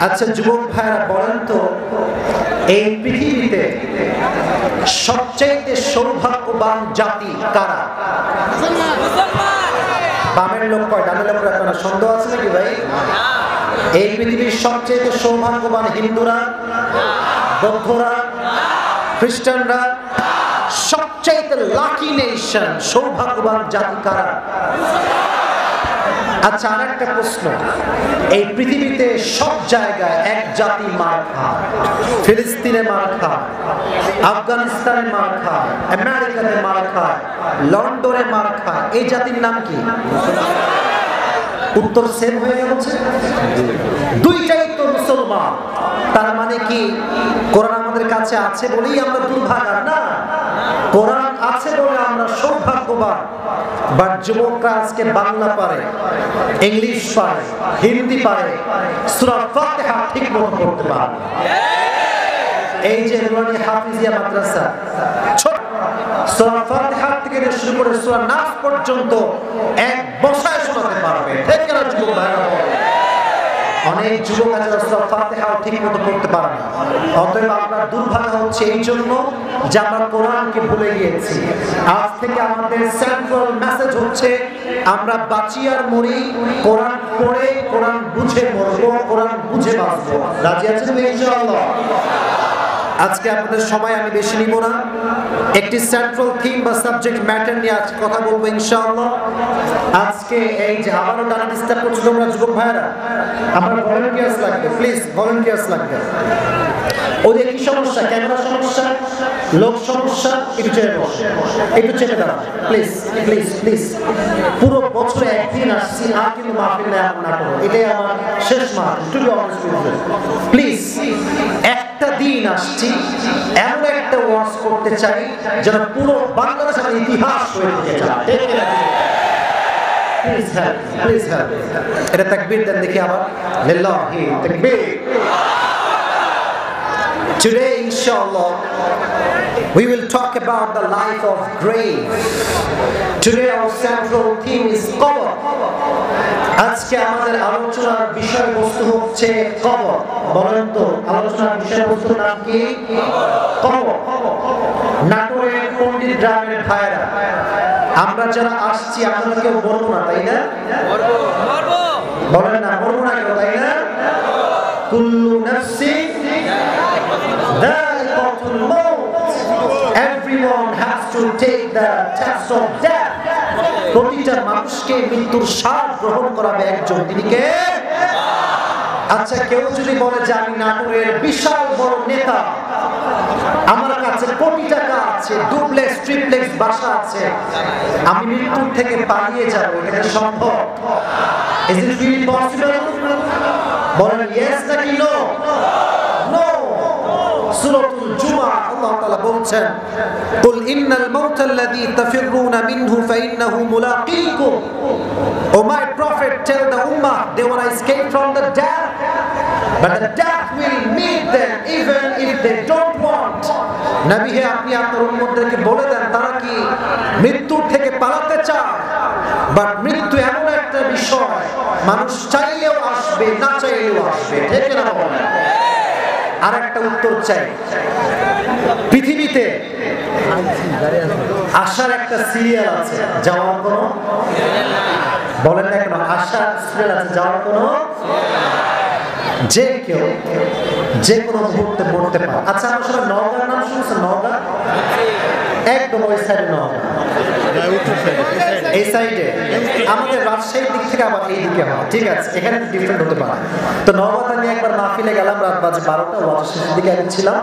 আচ্ছা যুবক ভাইরা বলেন তো, এই পৃথিবীতে সবচেয়ে সৌভাগ্যবান জাতি কারা? বামের লোক কয়, ডানের লোক কয়? সন্দেহ আছে নাকি ভাই? এই পৃথিবীর সবচেয়ে সৌভাগ্যবান হিন্দুরা, বৌদ্ধরা, খ্রিস্টানরা? সবচেয়ে লাকি নেশন, সৌভাগ্যবান জাতি কারা? আচ্ছা আরেকটা প্রশ্ন, এই পৃথিবীতে সব জায়গায় এক জাতি মার খায়। ফিলিস্তিনে মার খায়, আফগানিস্তানে মার খায়, আমেরিকাতে মার খায়, লন্ডনে মার খায়। এই জাতির নাম কি? উত্তর সেম হয়ে গেছে। দুইটাই তো মুসলমান। তার মানে কি কোরআন আমাদের কাছে আছে বলেই আমরা দুর্ভাগা? না, কোরআন আছে বলে আমরা সৌভাগ্যবান। বাট যুবকরা আজকে বাংলা পারে, ইংলিশ পারে, হিন্দি পারে, সূরা ফাতিহা ঠিক মতো পড়তে পারে। এই যে নুরানি হাফিজিয়া মাদ্রাসা, সূরা ফাতিহা থেকে শুরু করে সূরা নাস পর্যন্ত এক বসায় শোনাতে পারবে। ঠিক না যুবক ভাইরা? অনেক যুবক আছে সূরা ফাতিহাও ঠিক মতো পড়তে পারে না। অতএব আমরা দুর্ভাগ্য হচ্ছে এই জন্য যে আমরা কোরআনকে ভুলে গিয়েছি। আজ থেকে আমাদের সেন্ট্রাল মেসেজ হচ্ছে আমরা বাঁচি আর মরি, কোরআন পড়ে কোরআন বুঝে মরবো, কোরআন বুঝে বাঁচবো। রাজি আছেন ইনশাআল্লাহ? আজকে আপনাদের সময় আমি বেশি নিব না, একটি সেন্ট্রাল থিম বা সাবজেক্ট ম্যাটার নিয়ে আজ কথা বলবো ইনশাআল্লাহ। আজকে এই যে আবারও ডানা ডিস্টার্ব করছো তোমরা যুবক ভাইরা, আমার ভলান্টিয়ার্স লাগবে, প্লিজ ভলান্টিয়ার্স লাগবে। ওদের কি সমস্যা? ক্যামেরা সমস্যা, লোক সমস্যা? একটু চেপে বসে, একটু চেপে দাঁড়ান প্লিজ প্লিজ প্লিজ। পুরো বছরে একদিন আসছি, আর কিন্তু মাহফিল না করো, এটাই আমার শেষ মাহফিল। To be honest with you, please একটা দিন আসছি, এমন একটা ওয়াজ করতে চাই যেন পুরো বাংলাদেশের ইতিহাস হয়ে থেকে যায়। Please help, please help. এটা তাকবীর দেন দেখি আবার, লিল্লাহি তাকবীর। Today, inshallah, we will talk about the life of grave. Today our central theme is কবর। আজকে আমাদের আলোচনার বিষয়বস্তু হচ্ছে কবর। বলেন তো আলোচনার বিষয়বস্তুর নাম কি? কবর। নাটোরের পণ্ডিত গ্রামের ভাইরা, আমরা যারা আসছি আমরা কেউ মরবো না, তাই না? বলেন না, মরবো না কেউ, তাই না? কুল্লু নাফসিন যায়িকাতুল মাউত, everyone has to take the test of death. প্রতিটা মানুষকে মৃত্যুর স্বাদ গ্রহণ করাবে একজন, তিনি কে? আচ্ছা কেউ যদি বলে যে আমি নাটোরের বিশাল বড় নেতা, আমার কাছে কোটি টাকা আছে, ডুপ্লেক্স ট্রিপ্লেক্স বাসা আছে, আমি মৃত্যুর থেকে পালিয়ে যাব, এটা কি সম্ভব? Is it really possible? বলেন yes নাকি no? No. সূরাতুল জুমআহ আল্লাহ তাআলা বলছেন, কুল ইন্নাল মাউতাল্লাযী তাফিররুনা মিনহু ফাইন্নাহু মুলাকীকুম। O my prophet, tell the ummah they will escape from the death, but the death will meet them even if they don't want. নবী হে, আপনি আপনার উম্মতদেরকে বলে দেন তারা কি মৃত্যু থেকে পালাতে চায়, বাট মৃত্যু এমন একটা বিষয় মানুষ চাইলেও আসবে, না চাইলেও আসবে। ঠিক না বলেন? আর একটা উত্তর চাই, পৃথিবীতে আসার একটা সিরিয়াল আছে, যাওয়ার কোনো? বলেন না কেন? আসার সিরিয়াল আছে, যাওয়ার কোনো? যে কেউ যে কোনো মুহূর্তে মরতে পারে। আচ্ছা আমরা সবাই নওগাঁর নাম শুনছেন? নওগাঁ একদম ওই সাইডে, নওগাঁ এই সাইডে। আমাদের রাজশাহীর দিক থেকে আবার এই দিকে হয়, ঠিক আছে? এখানে ডিফারেন্ট হতে পারে। তো নওগাঁতে আমি একবার মাহফিলে গেলাম, রাত বাজে 12টা, ওয়াজ শেষের দিকে আমি ছিলাম।